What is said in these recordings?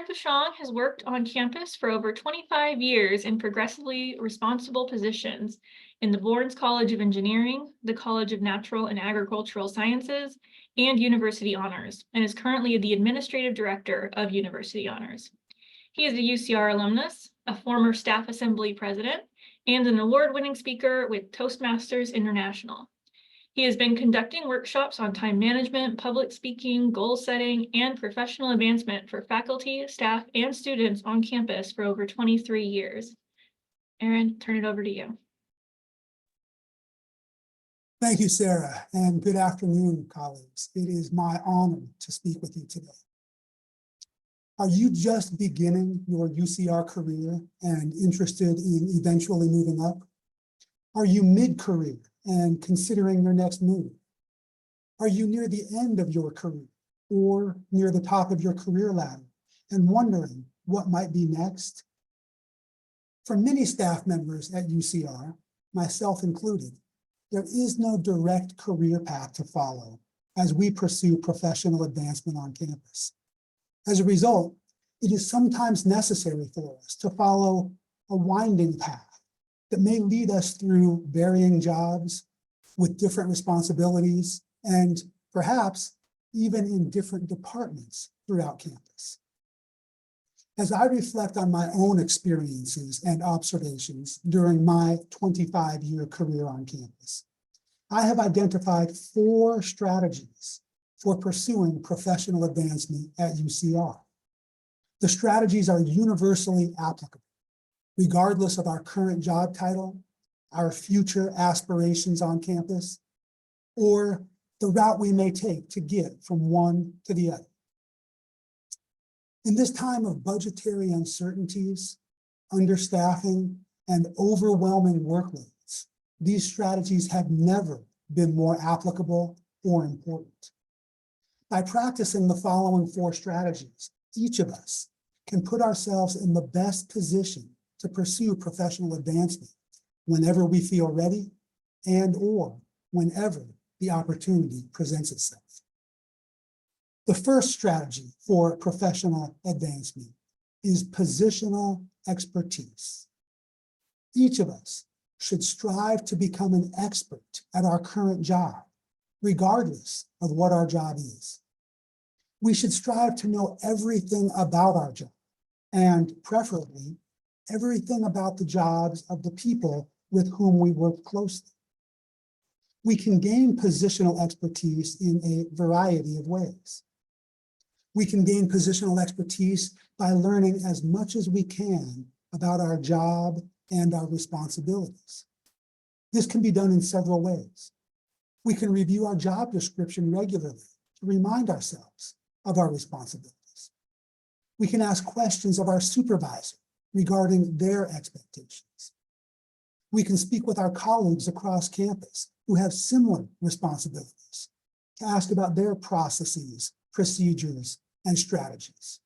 Bushong has worked on campus for over 25 years in progressively responsible positions in the Lawrence College of Engineering, the College of Natural and Agricultural Sciences, and University Honors, and is currently the Administrative Director of University Honors. He is a UCR alumnus, a former Staff Assembly President, and an award-winning speaker with Toastmasters International. He has been conducting workshops on time management, public speaking, goal setting, and professional advancement for faculty, staff, and students on campus for over 23 years. Aaron, turn it over to you. Thank you, Sarah, and good afternoon, colleagues. It is my honor to speak with you today. Are you just beginning your UCR career and interested in eventually moving up? Are you mid-career and considering your next move? Are you near the end of your career or near the top of your career ladder and wondering what might be next? For many staff members at UCR, myself included, there is no direct career path to follow as we pursue professional advancement on campus. As a result, it is sometimes necessary for us to follow a winding path that may lead us through varying jobs with different responsibilities and perhaps even in different departments throughout campus. As I reflect on my own experiences and observations during my 25-year career on campus, I have identified 4 strategies for pursuing professional advancement at UCR. The strategies are universally applicable, regardless of our current job title, our future aspirations on campus, or the route we may take to get from one to the other. In this time of budgetary uncertainties, understaffing, and overwhelming workloads, these strategies have never been more applicable or important. By practicing the following 4 strategies, each of us can put ourselves in the best position to pursue professional advancement whenever we feel ready and/or whenever the opportunity presents itself. The first strategy for professional advancement is positional expertise. Each of us should strive to become an expert at our current job, regardless of what our job is. We should strive to know everything about our job, and preferably everything about the jobs of the people with whom we work closely. We can gain positional expertise in a variety of ways. We can gain positional expertise by learning as much as we can about our job and our responsibilities. This can be done in several ways. We can review our job description regularly to remind ourselves of our responsibilities. We can ask questions of our supervisor regarding their expectations. We can speak with our colleagues across campus who have similar responsibilities to ask about their processes, procedures, and strategies.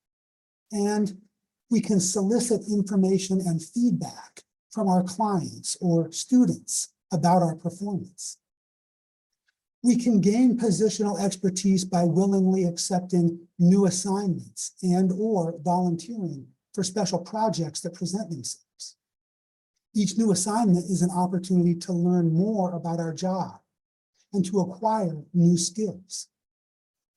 And we can solicit information and feedback from our clients or students about our performance. We can gain positional expertise by willingly accepting new assignments and/or volunteering for special projects that present themselves. Each new assignment is an opportunity to learn more about our job and to acquire new skills.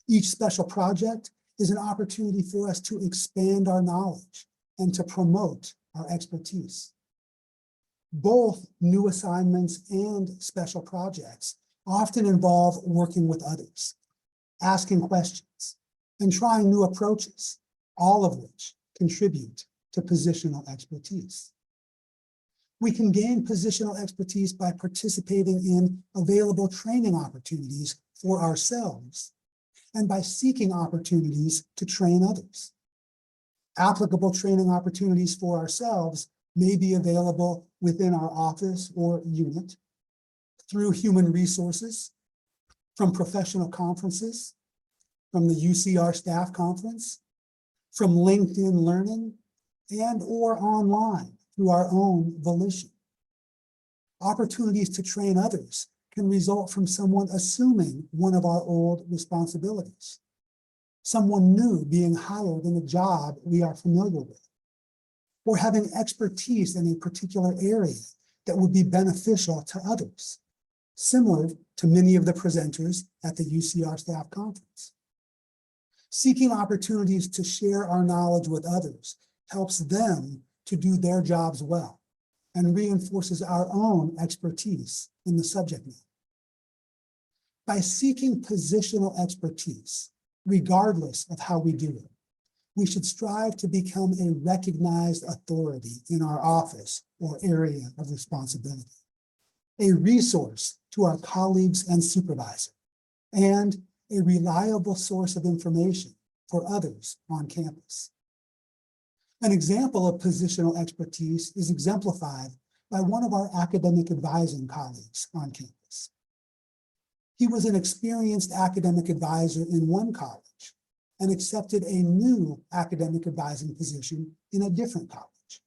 Each special project is an opportunity for us to expand our knowledge and to promote our expertise. Both new assignments and special projects often involve working with others, asking questions, and trying new approaches, all of which contribute to positional expertise. We can gain positional expertise by participating in available training opportunities for ourselves and by seeking opportunities to train others. Applicable training opportunities for ourselves may be available within our office or unit, through human resources, from professional conferences, from the UCR Staff Conference, from LinkedIn Learning, and/or online through our own volition. Opportunities to train others can result from someone assuming one of our old responsibilities. someone new being hired in a job we are familiar with, or having expertise in a particular area that would be beneficial to others, similar to many of the presenters at the UCR staff conference. Seeking opportunities to share our knowledge with others helps them to do their jobs well and reinforces our own expertise in the subject matter. By seeking positional expertise, regardless of how we do it, we should strive to become a recognized authority in our office or area of responsibility, a resource to our colleagues and supervisor, and a reliable source of information for others on campus. An example of positional expertise is exemplified by one of our academic advising colleagues on campus. He was an experienced academic advisor in one college and accepted a new academic advising position in a different college.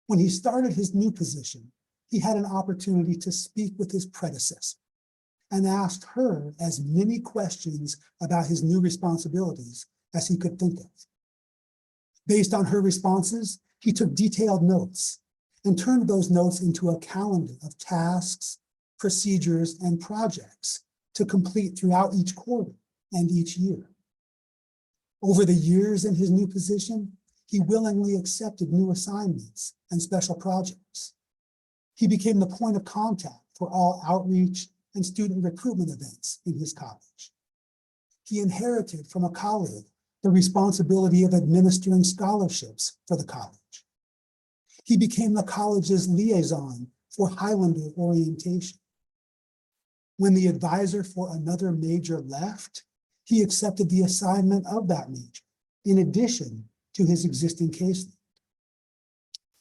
When he started his new position, he had an opportunity to speak with his predecessor and asked her as many questions about his new responsibilities as he could think of. Based on her responses, he took detailed notes and turned those notes into a calendar of tasks, procedures, and projects to complete throughout each quarter and each year. Over the years in his new position, he willingly accepted new assignments and special projects. He became the point of contact for all outreach and student recruitment events in his college. He inherited from a colleague the responsibility of administering scholarships for the college. He became the college's liaison for Highlander orientation. When the advisor for another major left, he accepted the assignment of that major, in addition to his existing caseload.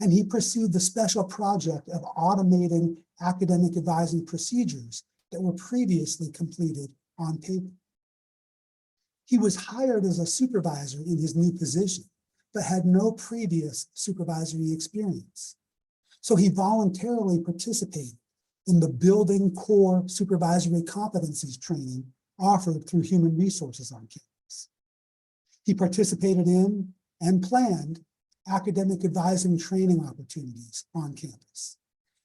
And he pursued the special project of automating academic advising procedures that were previously completed on paper. He was hired as a supervisor in his new position, but had no previous supervisory experience. So he voluntarily participated in the building core supervisory competencies training offered through Human Resources on campus. He participated in and planned academic advising training opportunities on campus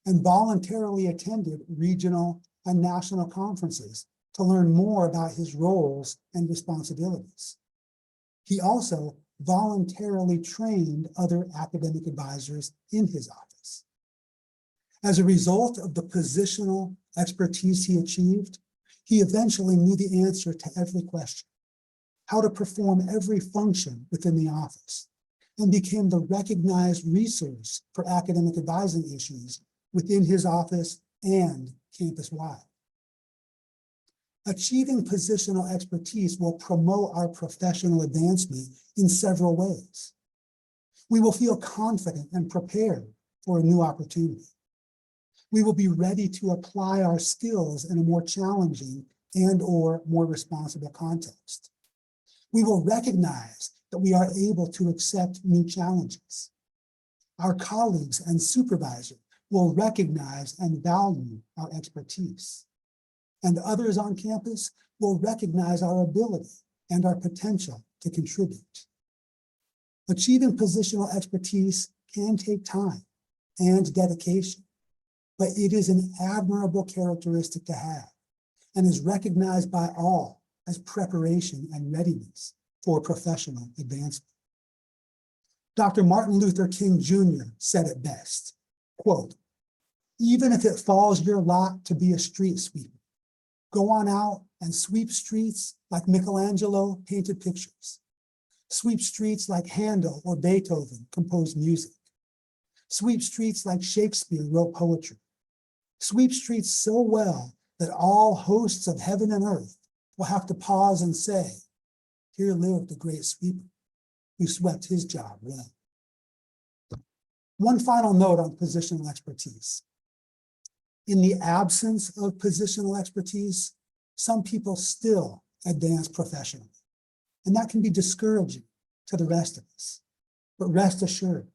and voluntarily attended regional and national conferences to learn more about his roles and responsibilities. He also voluntarily trained other academic advisors in his office. As a result of the positional expertise he achieved, he eventually knew the answer to every question, how to perform every function within the office, and became the recognized resource for academic advising issues within his office and campus-wide. Achieving positional expertise will promote our professional advancement in several ways. We will feel confident and prepared for a new opportunity. We will be ready to apply our skills in a more challenging and/or more responsible context. We will recognize that we are able to accept new challenges. Our colleagues and supervisors will recognize and value our expertise. And others on campus will recognize our ability and our potential to contribute. Achieving positional expertise can take time and dedication, but it is an admirable characteristic to have and is recognized by all as preparation and readiness for professional advancement. Dr. Martin Luther King Jr. said it best, quote, "Even if it falls your lot to be a street sweeper, go on out and sweep streets like Michelangelo painted pictures. Sweep streets like Handel or Beethoven composed music. Sweep streets like Shakespeare wrote poetry. Sweep streets so well that all hosts of heaven and earth will have to pause and say, 'Here lived the great sweeper who swept his job well.'" One final note on positional expertise. In the absence of positional expertise, some people still advance professionally, and that can be discouraging to the rest of us. But rest assured,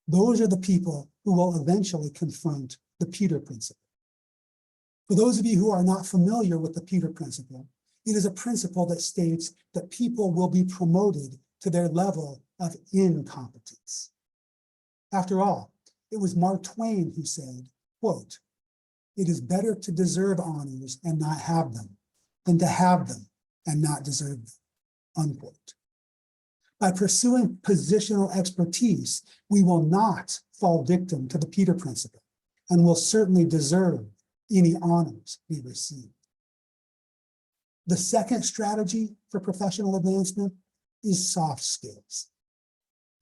those are the people who will eventually confront the Peter Principle. For those of you who are not familiar with the Peter Principle, It is a principle that states that people will be promoted to their level of incompetence. After all, it was Mark Twain who said, quote, "It is better to deserve honors and not have them than to have them and not deserve them," unquote. By pursuing positional expertise, we will not fall victim to the Peter Principle and will certainly deserve any honors we receive. The second strategy for professional advancement is soft skills.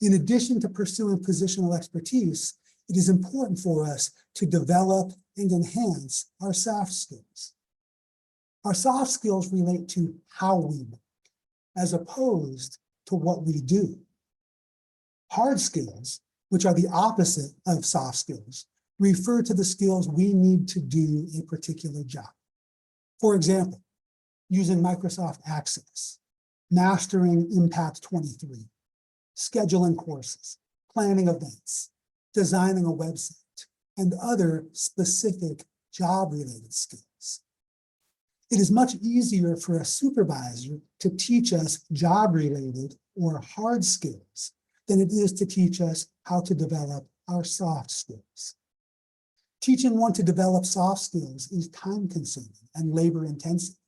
In addition to pursuing positional expertise, it is important for us to develop and enhance our soft skills. Our soft skills relate to how we work, as opposed to what we do. Hard skills, which are the opposite of soft skills, refer to the skills we need to do a particular job. For example, using Microsoft Access, mastering Impact 23, scheduling courses, planning events, designing a website, and other specific job-related skills. It is much easier for a supervisor to teach us job-related or hard skills than it is to teach us how to develop our soft skills. Teaching one to develop soft skills is time-consuming and labor-intensive,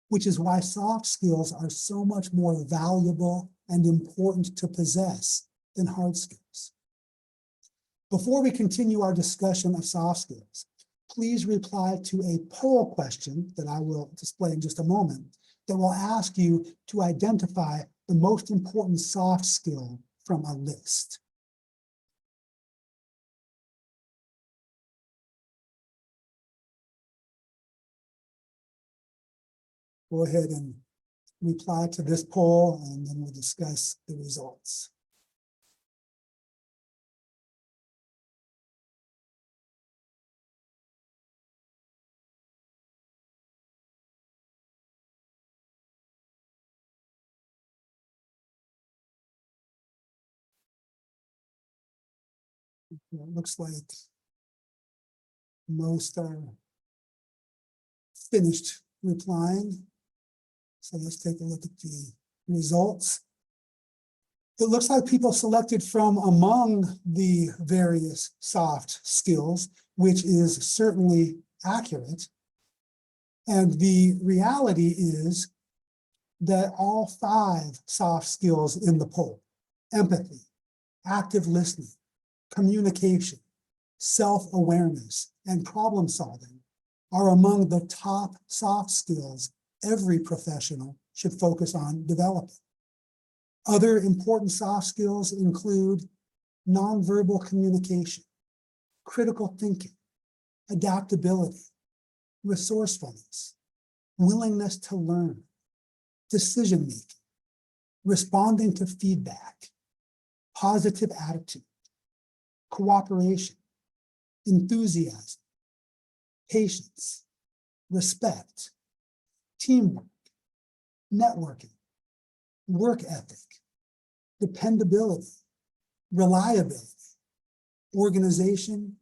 which is why soft skills are so much more valuable and important to possess than hard skills. Before we continue our discussion of soft skills, please reply to a poll question that I will display in just a moment that will ask you to identify the most important soft skill from a list. Go ahead and reply to this poll, and then we'll discuss the results. It looks like most are finished replying. So let's take a look at the results. It looks like people selected from among the various soft skills, which is certainly accurate. And the reality is that all 5 soft skills in the poll, empathy, active listening, communication, self-awareness, and problem solving, are among the top soft skills every professional should focus on developing. Other important soft skills include nonverbal communication, critical thinking, adaptability, resourcefulness, willingness to learn, decision-making, responding to feedback, positive attitude, cooperation, enthusiasm, patience, respect, teamwork, networking, work ethic, dependability, reliability, organization,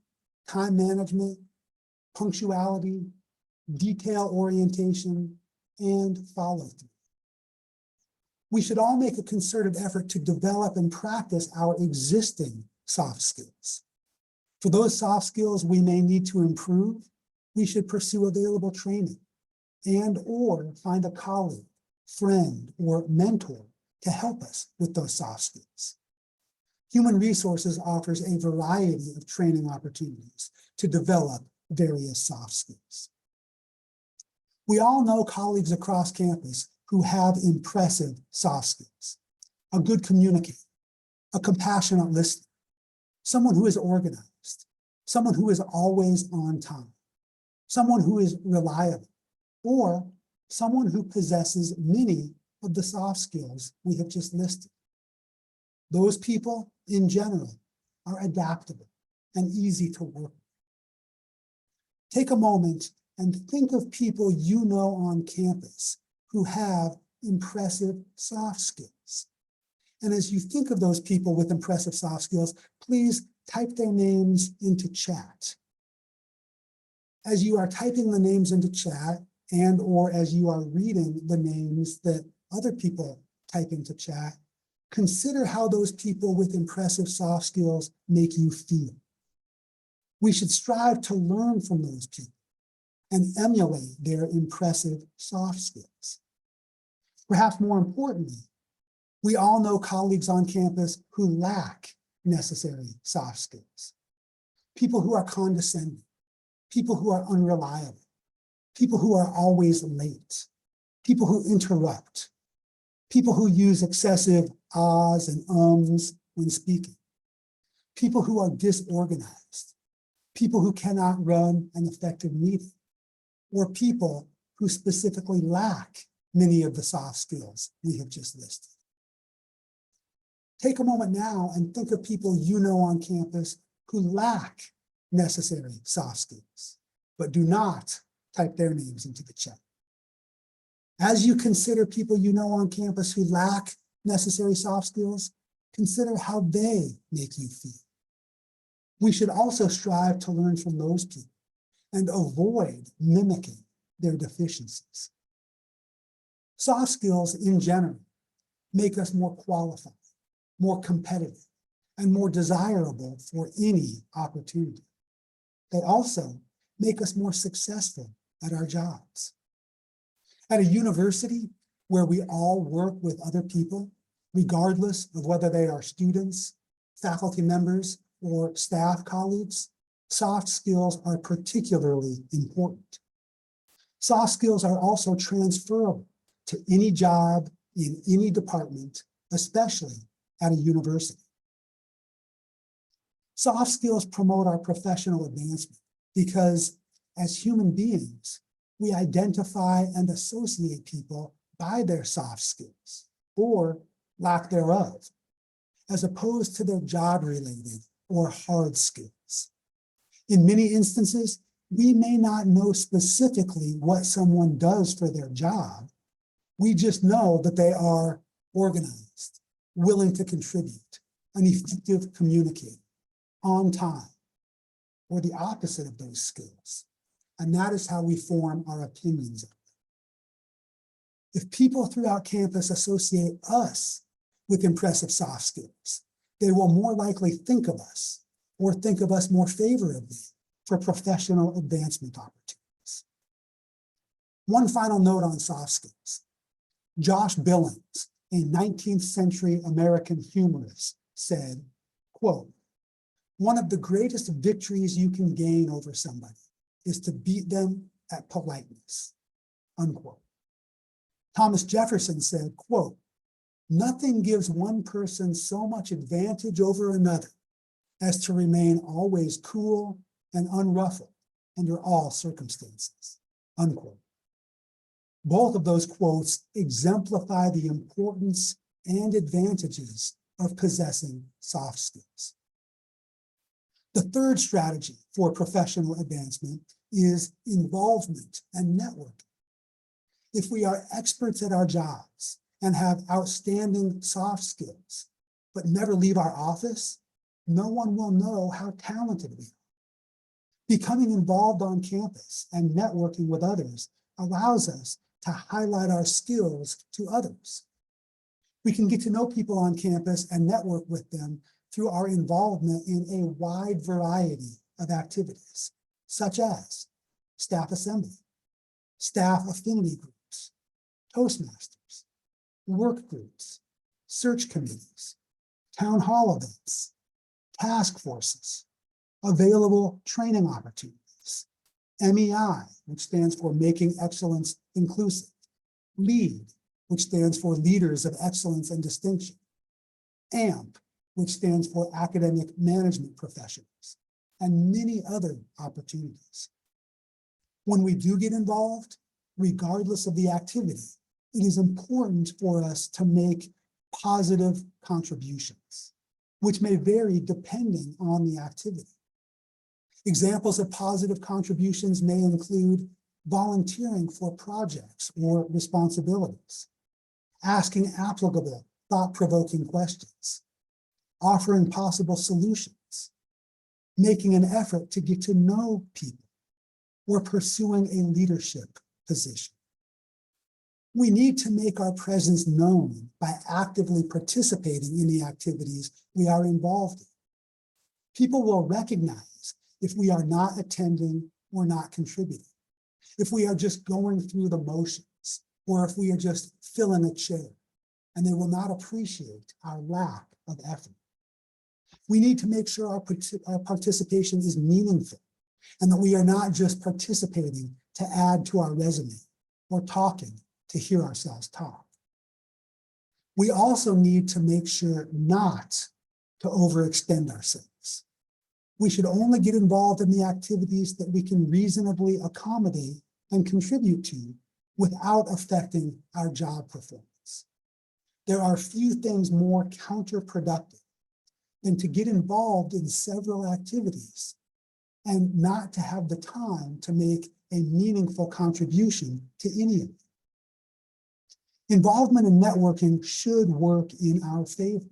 time management, punctuality, detail orientation, and follow-through. We should all make a concerted effort to develop and practice our existing soft skills. For those soft skills we may need to improve, we should pursue available training and/or find a colleague, friend, or mentor to help us with those soft skills. Human Resources offers a variety of training opportunities to develop various soft skills. We all know colleagues across campus who have impressive soft skills: a good communicator, a compassionate listener, someone who is organized, someone who is always on time, someone who is reliable, or someone who possesses many of the soft skills we have just listed. Those people, in general, are adaptable and easy to work with. Take a moment and think of people you know on campus who have impressive soft skills. And as you think of those people with impressive soft skills, please type their names into chat. As you are typing the names into chat, and or as you are reading the names that other people type into chat, consider how those people with impressive soft skills make you feel. We should strive to learn from those people and emulate their impressive soft skills. Perhaps more importantly, we all know colleagues on campus who lack necessary soft skills. People who are condescending, people who are unreliable, people who are always late, people who interrupt, people who use excessive ahs and ums when speaking, people who are disorganized, people who cannot run an effective meeting, or people who specifically lack many of the soft skills we have just listed. Take a moment now and think of people you know on campus who lack necessary soft skills, but do not type their names into the chat. As you consider people you know on campus who lack necessary soft skills, consider how they make you feel. We should also strive to learn from those people and avoid mimicking their deficiencies. Soft skills in general make us more qualified, more competitive, and more desirable for any opportunity. They also make us more successful at our jobs. At a university where we all work with other people, regardless of whether they are students, faculty members, or staff colleagues, soft skills are particularly important. Soft skills are also transferable to any job in any department, especially at a university. Soft skills promote our professional advancement because as human beings, we identify and associate people by their soft skills or lack thereof, as opposed to their job-related or hard skills. In many instances, we may not know specifically what someone does for their job. We just know that they are organized, willing to contribute, an effective communicator, on time, or the opposite of those skills. And that is how we form our opinions of them. If people throughout campus associate us with impressive soft skills, they will more likely think of us or think of us more favorably for professional advancement opportunities. One final note on soft skills. Josh Billings, a 19th century American humorist, said, quote, "One of the greatest victories you can gain over somebody is to beat them at politeness," unquote. Thomas Jefferson said, quote, "Nothing gives one person so much advantage over another as to remain always cool and unruffled under all circumstances," unquote. Both of those quotes exemplify the importance and advantages of possessing soft skills. The third strategy for professional advancement is involvement and networking. If we are experts at our jobs and have outstanding soft skills, but never leave our office, no one will know how talented we are. Becoming involved on campus and networking with others allows us to highlight our skills to others. We can get to know people on campus and network with them through our involvement in a wide variety of activities, such as staff assembly, staff affinity groups, Toastmasters, work groups, search committees, town hall events, task forces, available training opportunities, MEI, which stands for Making Excellence Inclusive, LEAD, which stands for Leaders of Excellence and Distinction, AMP, which stands for Academic Management Professionals, and many other opportunities. When we do get involved, regardless of the activity, it is important for us to make positive contributions, which may vary depending on the activity. Examples of positive contributions may include volunteering for projects or responsibilities, asking applicable, thought-provoking questions, offering possible solutions, making an effort to get to know people, or pursuing a leadership position. We need to make our presence known by actively participating in the activities we are involved in. People will recognize if we are not attending or not contributing, if we are just going through the motions, or if we are just filling a chair, and they will not appreciate our lack of effort. We need to make sure our participation is meaningful and that we are not just participating to add to our resume or talking to hear ourselves talk. We also need to make sure not to overextend ourselves. We should only get involved in the activities that we can reasonably accommodate and contribute to without affecting our job performance. There are few things more counterproductive than to get involved in several activities and not to have the time to make a meaningful contribution to any of them. Involvement in networking should work in our favor.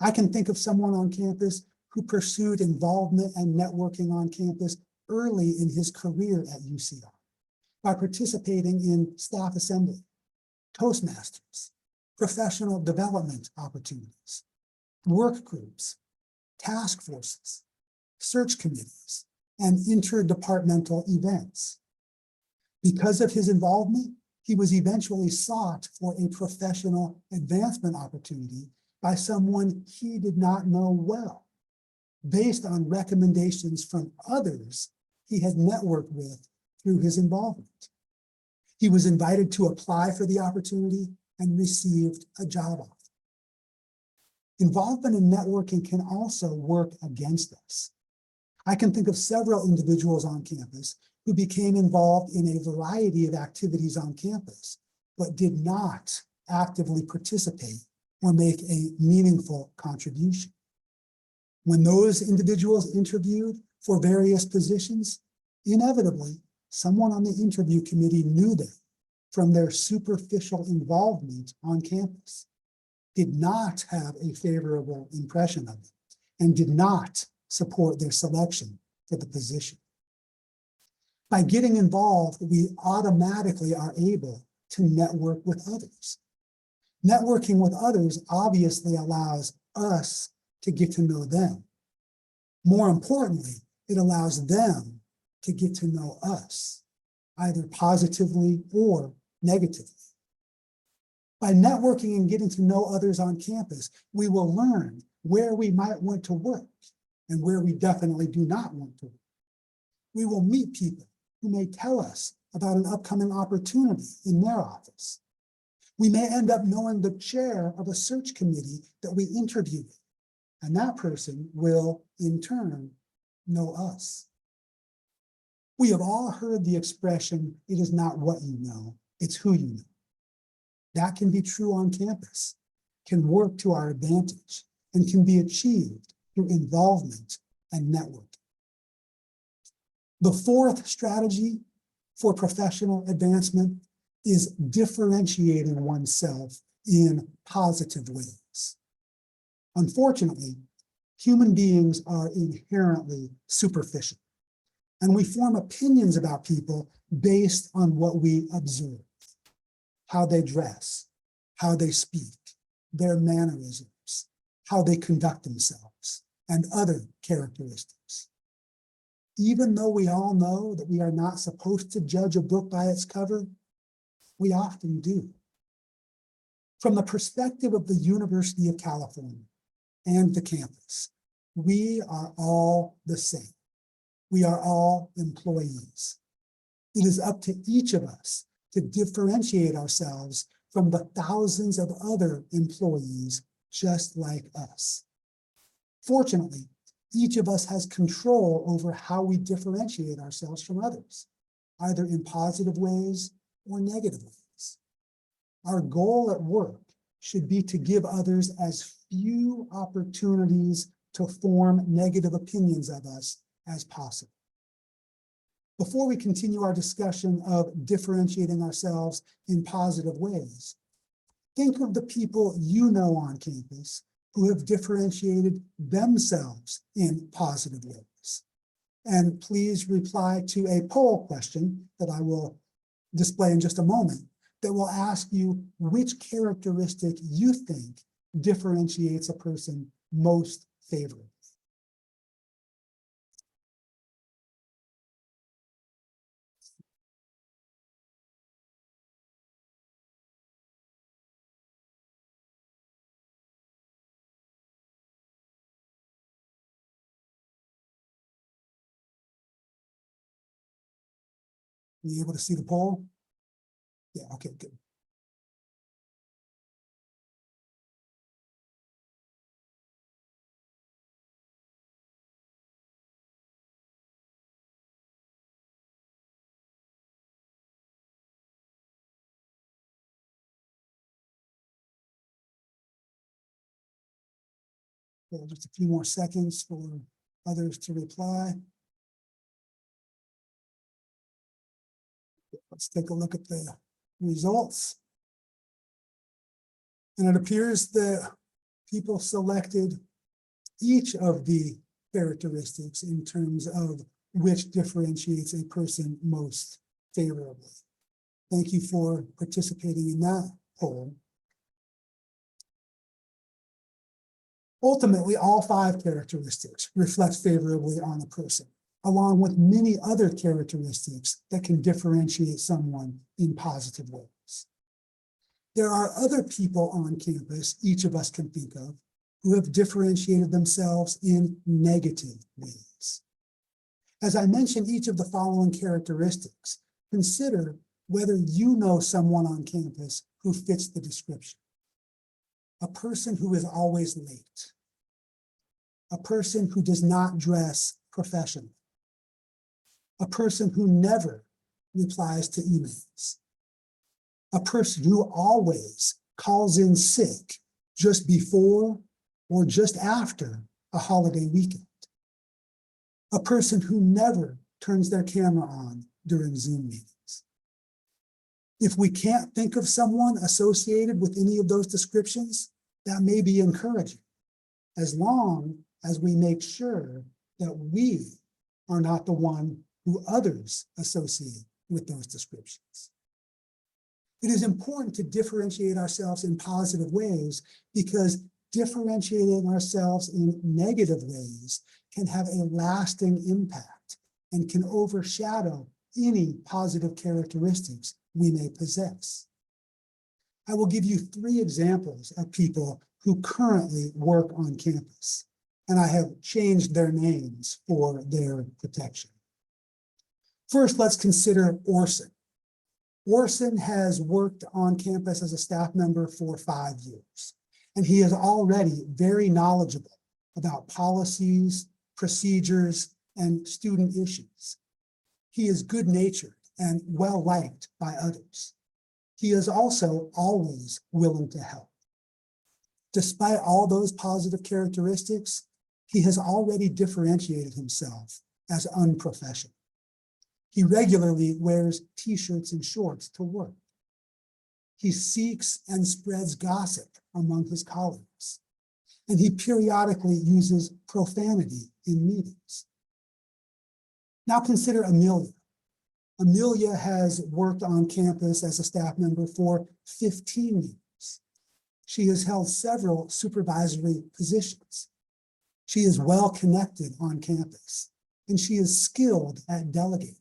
I can think of someone on campus who pursued involvement and networking on campus early in his career at UCR by participating in staff assembly, Toastmasters, professional development opportunities, work groups, task forces, search committees, and interdepartmental events. Because of his involvement, he was eventually sought for a professional advancement opportunity by someone he did not know well, based on recommendations from others he had networked with through his involvement. He was invited to apply for the opportunity and received a job offer. Involvement in networking can also work against us. I can think of several individuals on campus who became involved in a variety of activities on campus, but did not actively participate or make a meaningful contribution. When those individuals interviewed for various positions, inevitably, someone on the interview committee knew them from their superficial involvement on campus, did not have a favorable impression of them, and did not support their selection for the position. By getting involved, we automatically are able to network with others. Networking with others obviously allows us to get to know them. More importantly, it allows them to get to know us, either positively or negatively. By networking and getting to know others on campus, we will learn where we might want to work and where we definitely do not want to work. We will meet people who may tell us about an upcoming opportunity in their office. We may end up knowing the chair of a search committee that we interview with, and that person will, in turn, know us. We have all heard the expression, "It is not what you know, it's who you know." That can be true on campus, can work to our advantage, and can be achieved through involvement and networking. The fourth strategy for professional advancement is differentiating oneself in positive ways. Unfortunately, human beings are inherently superficial, and we form opinions about people based on what we observe, how they dress, how they speak, their mannerisms, how they conduct themselves, and other characteristics. Even though we all know that we are not supposed to judge a book by its cover, we often do. From the perspective of the University of California and the campus, we are all the same. We are all employees. It is up to each of us to differentiate ourselves from the thousands of other employees just like us. Fortunately, each of us has control over how we differentiate ourselves from others, either in positive ways or negative ways. Our goal at work should be to give others as few opportunities to form negative opinions of us as possible. Before we continue our discussion of differentiating ourselves in positive ways, think of the people you know on campus who have differentiated themselves in positive ways. And please reply to a poll question that I will display in just a moment that will ask you which characteristic you think differentiates a person most favorably. Are you able to see the poll? Yeah, okay, good. Okay, just a few more seconds for others to reply. Let's take a look at the results. And it appears that people selected each of the characteristics in terms of which differentiates a person most favorably. Thank you for participating in that poll. Ultimately, all 5 characteristics reflect favorably on a person, along with many other characteristics that can differentiate someone in positive ways. There are other people on campus, each of us can think of, who have differentiated themselves in negative ways. As I mentioned each of the following characteristics, consider whether you know someone on campus who fits the description. A person who is always late. A person who does not dress professionally. A person who never replies to emails. A person who always calls in sick just before or just after a holiday weekend. A person who never turns their camera on during Zoom meetings. If we can't think of someone associated with any of those descriptions, that may be encouraging, as long as we make sure that we are not the one who others associate with those descriptions. It is important to differentiate ourselves in positive ways because differentiating ourselves in negative ways can have a lasting impact and can overshadow any positive characteristics we may possess. I will give you 3 examples of people who currently work on campus, and I have changed their names for their protection. First, let's consider Orson. Orson has worked on campus as a staff member for 5 years, and he is already very knowledgeable about policies, procedures, and student issues. He is good-natured and well-liked by others. He is also always willing to help. Despite all those positive characteristics, he has already differentiated himself as unprofessional. He regularly wears t-shirts and shorts to work. He seeks and spreads gossip among his colleagues, and he periodically uses profanity in meetings. Now consider Amelia. Amelia has worked on campus as a staff member for 15 years. She has held several supervisory positions. She is well connected on campus, and she is skilled at delegating.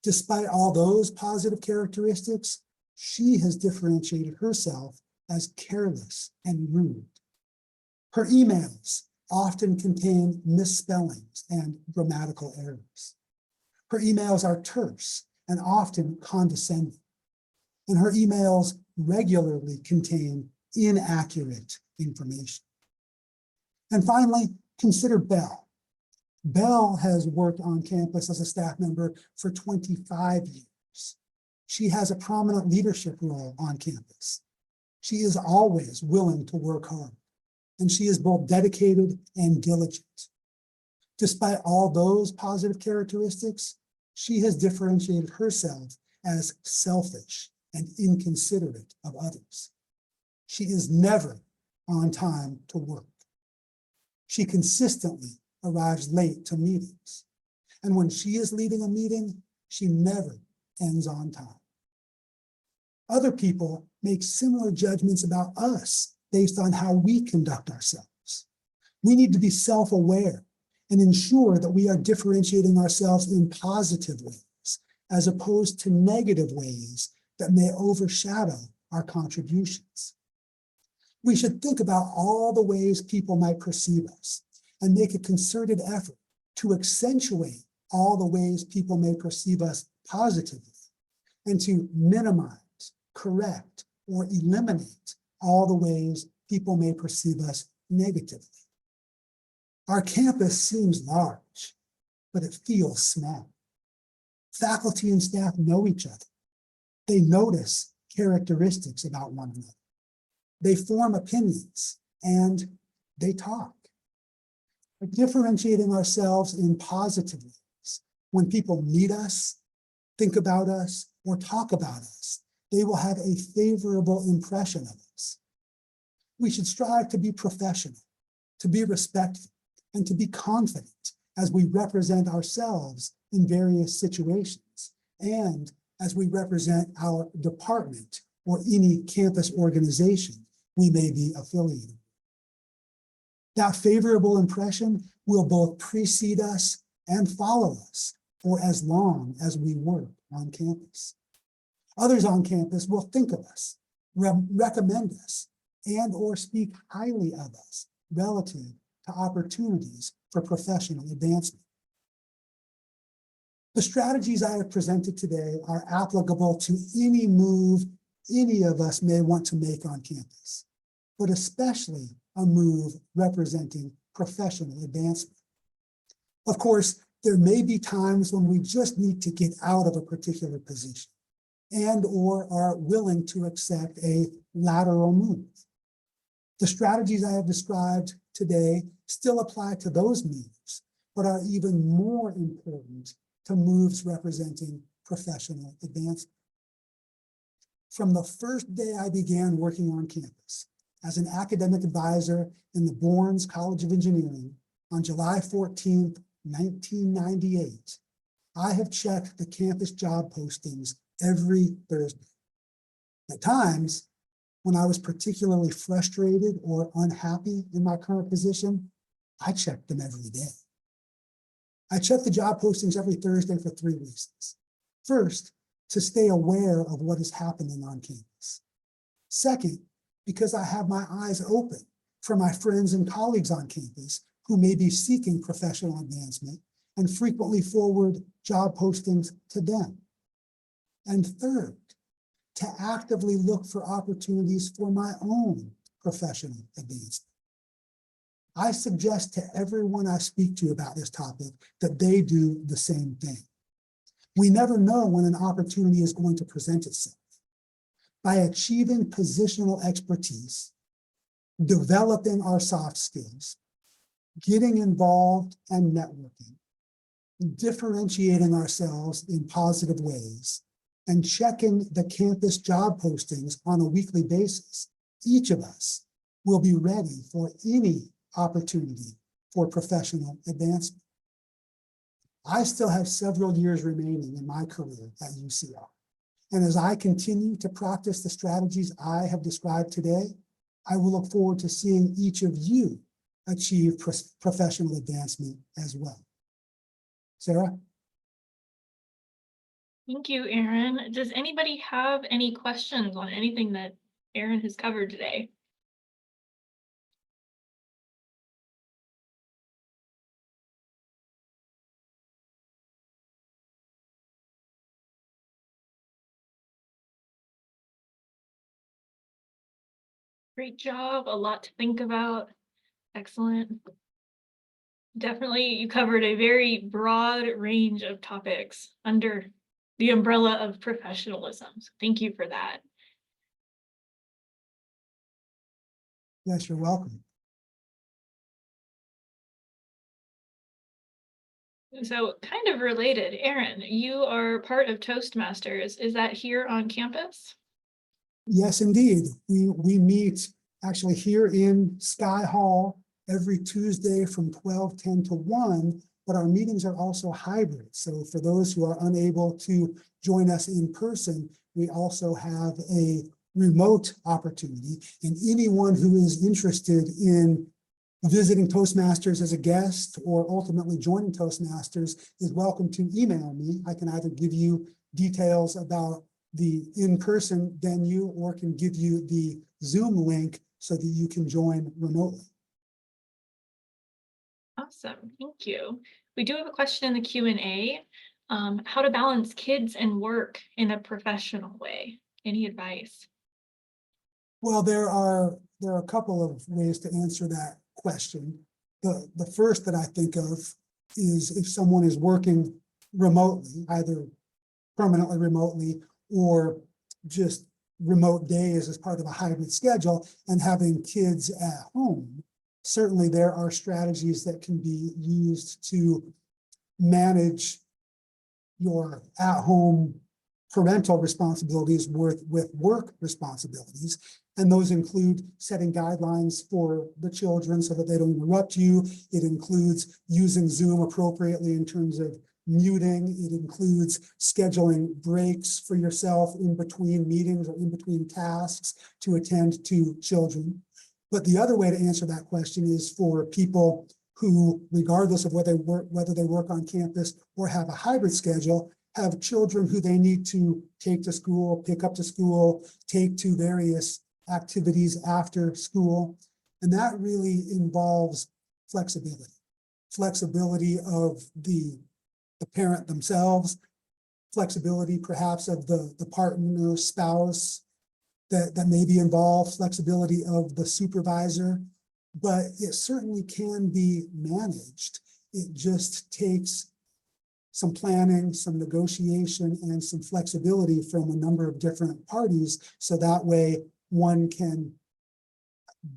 Despite all those positive characteristics, she has differentiated herself as careless and rude. Her emails often contain misspellings and grammatical errors. Her emails are terse and often condescending, and her emails regularly contain inaccurate information. And finally, consider Belle. Belle has worked on campus as a staff member for 25 years. She has a prominent leadership role on campus. She is always willing to work hard, and she is both dedicated and diligent. Despite all those positive characteristics, she has differentiated herself as selfish and inconsiderate of others. She is never on time to work. She consistently arrives late to meetings. And when she is leading a meeting, she never ends on time. Other people make similar judgments about us based on how we conduct ourselves. We need to be self-aware and ensure that we are differentiating ourselves in positive ways, as opposed to negative ways that may overshadow our contributions. We should think about all the ways people might perceive us and make a concerted effort to accentuate all the ways people may perceive us positively and to minimize, correct, or eliminate all the ways people may perceive us negatively. Our campus seems large, but it feels small. Faculty and staff know each other. They notice characteristics about one another. They form opinions and they talk. We're differentiating ourselves in positive ways. When people meet us, think about us, or talk about us, they will have a favorable impression of us. We should strive to be professional, to be respectful, and to be confident as we represent ourselves in various situations and as we represent our department or any campus organization we may be affiliated with. That favorable impression will both precede us and follow us for as long as we work on campus. Others on campus will think of us, recommend us, and or speak highly of us relative to opportunities for professional advancement. The strategies I have presented today are applicable to any move any of us may want to make on campus, but especially a move representing professional advancement. Of course, there may be times when we just need to get out of a particular position and or are willing to accept a lateral move. The strategies I have described today still apply to those moves, but are even more important to moves representing professional advancement. From the first day I began working on campus as an academic advisor in the Bournes College of Engineering on July 14th, 1998, I have checked the campus job postings every Thursday. At times, when I was particularly frustrated or unhappy in my current position, I checked them every day. I check the job postings every Thursday for 3 reasons. First, to stay aware of what is happening on campus. Second, because I have my eyes open for my friends and colleagues on campus who may be seeking professional advancement and frequently forward job postings to them. And third, to actively look for opportunities for my own professional advancement. I suggest to everyone I speak to about this topic that they do the same thing. We never know when an opportunity is going to present itself. By achieving positional expertise, developing our soft skills, getting involved and networking, differentiating ourselves in positive ways, and checking the campus job postings on a weekly basis, each of us will be ready for any opportunity for professional advancement. I still have several years remaining in my career at UCR. And as I continue to practice the strategies I have described today, I will look forward to seeing each of you achieve professional advancement as well. Sarah? Thank you, Aaron. Does anybody have any questions on anything that Aaron has covered today? Great job, a lot to think about. Excellent. Definitely, you covered a very broad range of topics under the umbrella of professionalism. So thank you for that. Yes, you're welcome. So kind of related, Aaron, you are part of Toastmasters. Is that here on campus? Yes, indeed. We meet actually here in Sky Hall every Tuesday from 12:10 to 1 but our meetings are also hybrid. So for those who are unable to join us in person, we also have a remote opportunity. And anyone who is interested in visiting Toastmasters as a guest or ultimately joining Toastmasters is welcome to email me. I can either give you details about the in-person venue or can give you the Zoom link so that you can join remotely. Awesome, thank you. We do have a question in the Q&A. How to balance kids and work in a professional way? Any advice? Well, there are a couple of ways to answer that question. The first that I think of is if someone is working remotely, either permanently remotely or just remote days as part of a hybrid schedule and having kids at home. Certainly there are strategies that can be used to manage your at-home parental responsibilities with work responsibilities. And those include setting guidelines for the children so that they don't interrupt you. It includes using Zoom appropriately in terms of muting. It includes scheduling breaks for yourself in between meetings or in between tasks to attend to children. But the other way to answer that question is for people who, regardless of whether they work on campus or have a hybrid schedule, have children who they need to take to school, pick up to school, take to various activities after school. And that really involves flexibility. Flexibility of the parent themselves, flexibility perhaps of the partner, spouse that may be involved, flexibility of the supervisor, but it certainly can be managed. It just takes some planning, some negotiation, and some flexibility from a number of different parties, so that way one can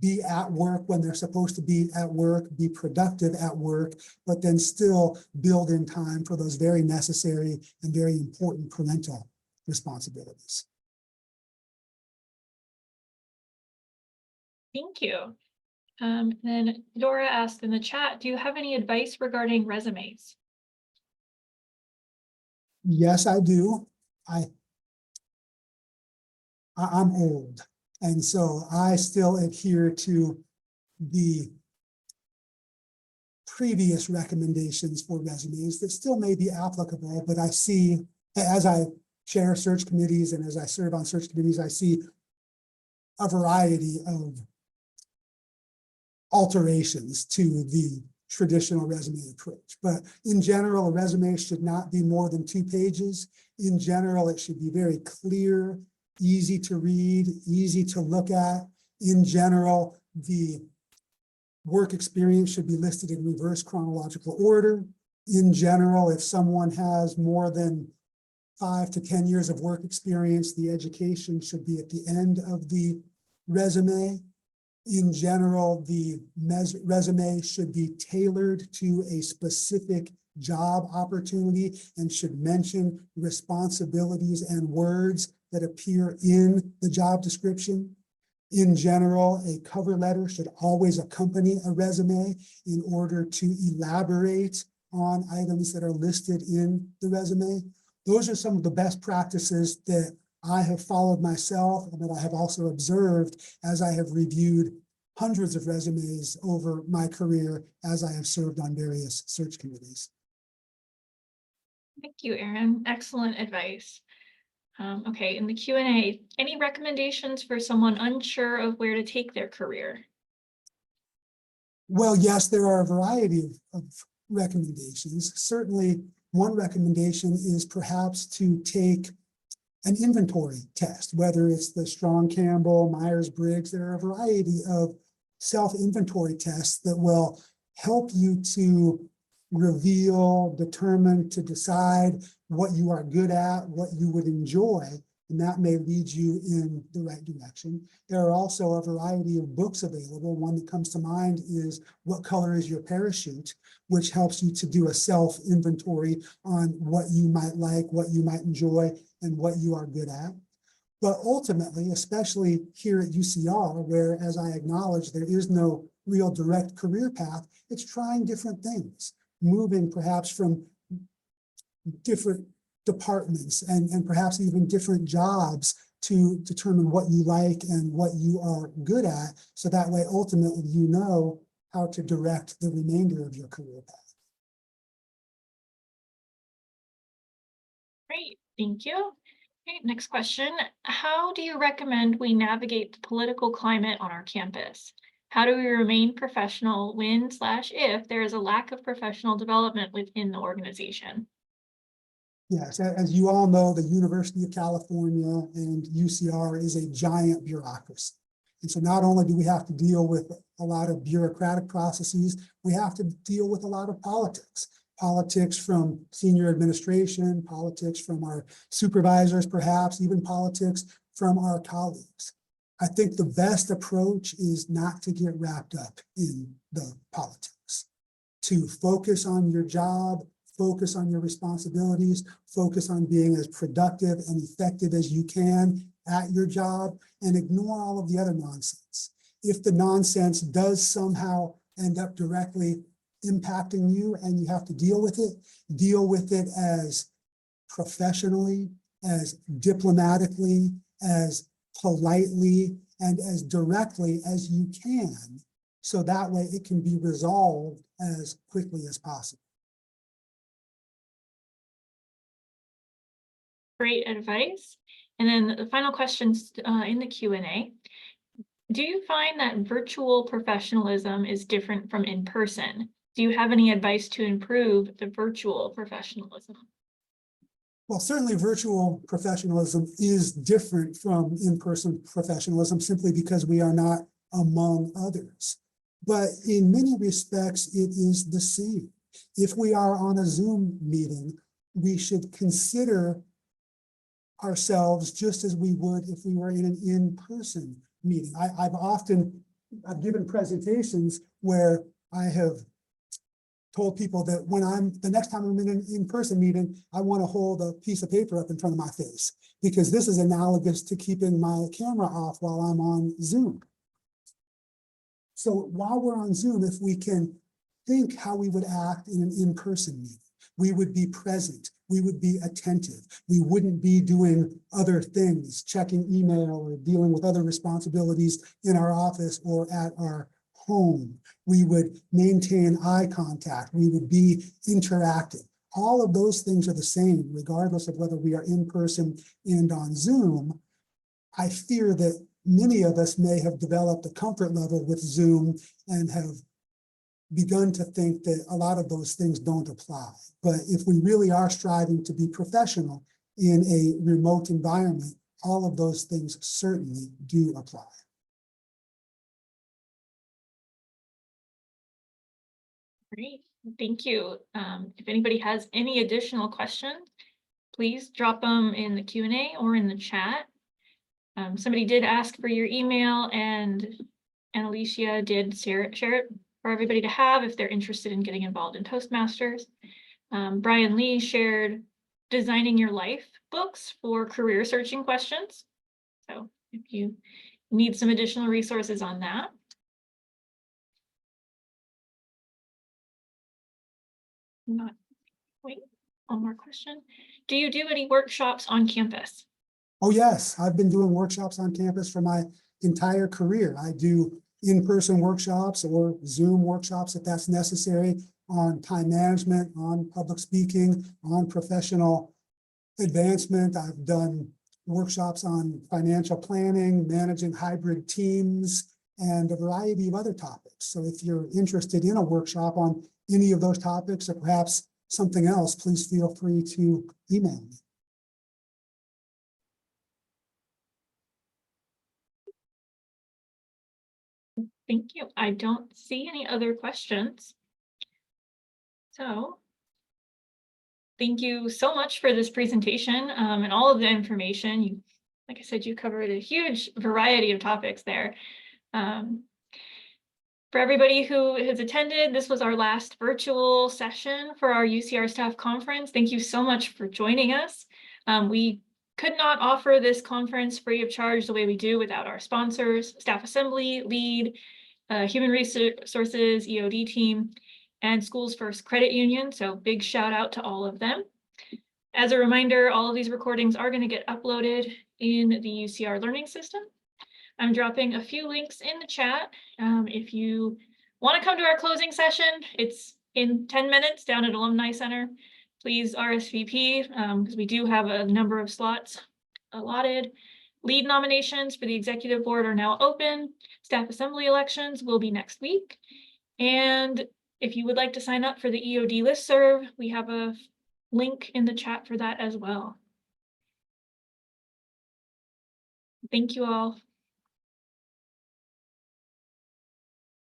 be at work when they're supposed to be at work, be productive at work, but then still build in time for those very necessary and very important parental responsibilities. Thank you. Then Dora asked in the chat, do you have any advice regarding resumes? Yes, I do. I'm old, and so I still adhere to the previous recommendations for resumes that still may be applicable, but I see, as I chair search committees and as I serve on search committees, I see a variety of alterations to the traditional resume approach. But in general, a resume should not be more than 2 pages. In general, it should be very clear, easy to read, easy to look at. In general, the work experience should be listed in reverse chronological order. In general, if someone has more than 5 to 10 years of work experience, the education should be at the end of the resume. In general, the resume should be tailored to a specific job opportunity and should mention responsibilities and words that appear in the job description. In general, a cover letter should always accompany a resume in order to elaborate on items that are listed in the resume. Those are some of the best practices that I have followed myself and that I have also observed as I have reviewed hundreds of resumes over my career as I have served on various search committees. Thank you, Aaron. Excellent advice. Okay, in the Q&A, any recommendations for someone unsure of where to take their career? Well, yes, there are a variety of recommendations. Certainly, one recommendation is perhaps to take an inventory test, whether it's the Strong-Campbell, Myers-Briggs. There are a variety of self-inventory tests that will help you to reveal, determine, to decide what you are good at, what you would enjoy, and that may lead you in the right direction. There are also a variety of books available. One that comes to mind is What Color is Your Parachute?, which helps you to do a self-inventory on what you might like, what you might enjoy, and what you are good at. But ultimately, especially here at UCR, where, as I acknowledge, there is no real direct career path, it's trying different things. moving perhaps from different departments and perhaps even different jobs to determine what you like and what you are good at. So that way, ultimately, you know how to direct the remainder of your career path. Great, thank you. Okay, next question. How do you recommend we navigate the political climate on our campus? How do we remain professional when/if there is a lack of professional development within the organization? Yes, as you all know, the University of California and UCR is a giant bureaucracy. And so not only do we have to deal with a lot of bureaucratic processes, we have to deal with a lot of politics. Politics from senior administration, politics from our supervisors, perhaps even politics from our colleagues. I think the best approach is not to get wrapped up in the politics, to focus on your job, focus on your responsibilities, focus on being as productive and effective as you can at your job, and ignore all of the other nonsense. If the nonsense does somehow end up directly impacting you and you have to deal with it as professionally, as diplomatically, as politely, and as directly as you can, so that way it can be resolved as quickly as possible. Great advice. And then the final questions in the Q&A. Do you find that virtual professionalism is different from in-person? Do you have any advice to improve the virtual professionalism? Well, certainly virtual professionalism is different from in-person professionalism simply because we are not among others. But in many respects, it is the same. If we are on a Zoom meeting, we should consider ourselves just as we would if we were in an in-person meeting. I've given presentations where I have told people that the next time I'm in an in-person meeting, I want to hold a piece of paper up in front of my face, because this is analogous to keeping my camera off while I'm on Zoom. So while we're on Zoom, if we can think how we would act in an in-person meeting, we would be present, we would be attentive, we wouldn't be doing other things, checking email or dealing with other responsibilities in our office or at our home. We would maintain eye contact, we would be interactive. All of those things are the same, regardless of whether we are in person and on Zoom. I fear that many of us may have developed a comfort level with Zoom and have begun to think that a lot of those things don't apply. But if we really are striving to be professional in a remote environment, all of those things certainly do apply. Great, thank you. If anybody has any additional questions, please drop them in the Q&A or in the chat. Somebody did ask for your email, and Alicia did share it for everybody to have if they're interested in getting involved in Toastmasters. Brian Lee shared Designing Your Life books for career searching questions. So if you need some additional resources on that. Wait, one more question. Do you do any workshops on campus? Oh yes, I've been doing workshops on campus for my entire career. I do in-person workshops or Zoom workshops if that's necessary, on time management, on public speaking, on professional advancement. I've done workshops on financial planning, managing hybrid teams, and a variety of other topics. So if you're interested in a workshop on any of those topics, or perhaps something else, please feel free to email me. Thank you. I don't see any other questions. So thank you so much for this presentation and all of the information. Like I said, you covered a huge variety of topics there. For everybody who has attended, this was our last virtual session for our UCR staff conference. Thank you so much for joining us. We could not offer this conference free of charge the way we do without our sponsors, Staff Assembly, LEAD, Human Resources, EOD team, and Schools First Credit Union. So big shout out to all of them. As a reminder, all of these recordings are going to get uploaded in the UCR learning system. I'm dropping a few links in the chat. If you want to come to our closing session, it's in 10 minutes down at Alumni Center. Please RSVP because we do have a number of slots allotted. Lead nominations for the executive board are now open. Staff assembly elections will be next week. And if you would like to sign up for the EOD listserv, we have a link in the chat for that as well. Thank you all.